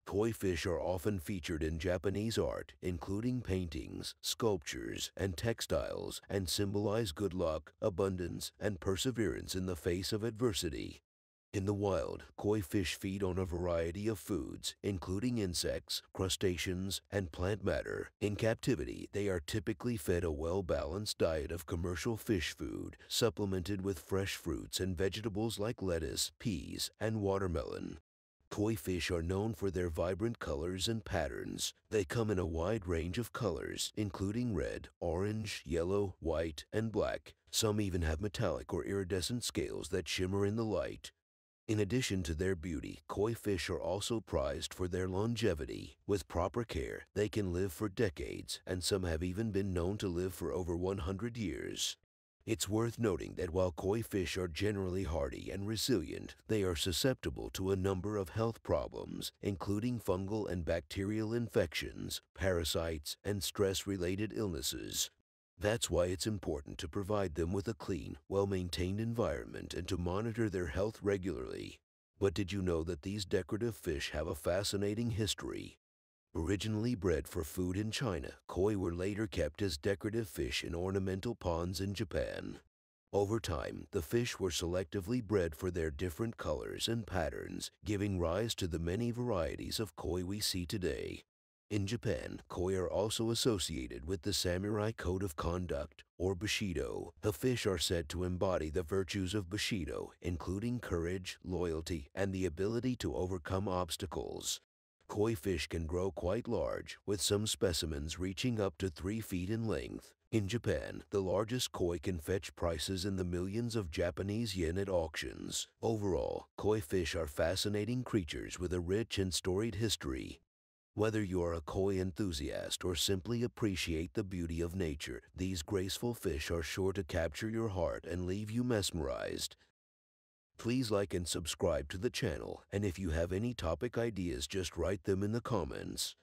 Koi fish are often featured in Japanese art, including paintings, sculptures, and textiles, and symbolize good luck, abundance, and perseverance in the face of adversity. In the wild, koi fish feed on a variety of foods, including insects, crustaceans, and plant matter. In captivity, they are typically fed a well-balanced diet of commercial fish food, supplemented with fresh fruits and vegetables like lettuce, peas, and watermelon. Koi fish are known for their vibrant colors and patterns. They come in a wide range of colors, including red, orange, yellow, white, and black. Some even have metallic or iridescent scales that shimmer in the light. In addition to their beauty, koi fish are also prized for their longevity. With proper care, they can live for decades, and some have even been known to live for over 100 years. It's worth noting that while koi fish are generally hardy and resilient, they are susceptible to a number of health problems, including fungal and bacterial infections, parasites, and stress-related illnesses. That's why it's important to provide them with a clean, well-maintained environment and to monitor their health regularly. But did you know that these decorative fish have a fascinating history? Originally bred for food in China, koi were later kept as decorative fish in ornamental ponds in Japan. Over time, the fish were selectively bred for their different colors and patterns, giving rise to the many varieties of koi we see today. In Japan, koi are also associated with the samurai code of conduct, or bushido. The fish are said to embody the virtues of bushido, including courage, loyalty, and the ability to overcome obstacles. Koi fish can grow quite large, with some specimens reaching up to 3 feet in length. In Japan, the largest koi can fetch prices in the millions of Japanese yen at auctions. Overall, koi fish are fascinating creatures with a rich and storied history. Whether you are a koi enthusiast or simply appreciate the beauty of nature, these graceful fish are sure to capture your heart and leave you mesmerized. Please like and subscribe to the channel, and if you have any topic ideas, just write them in the comments.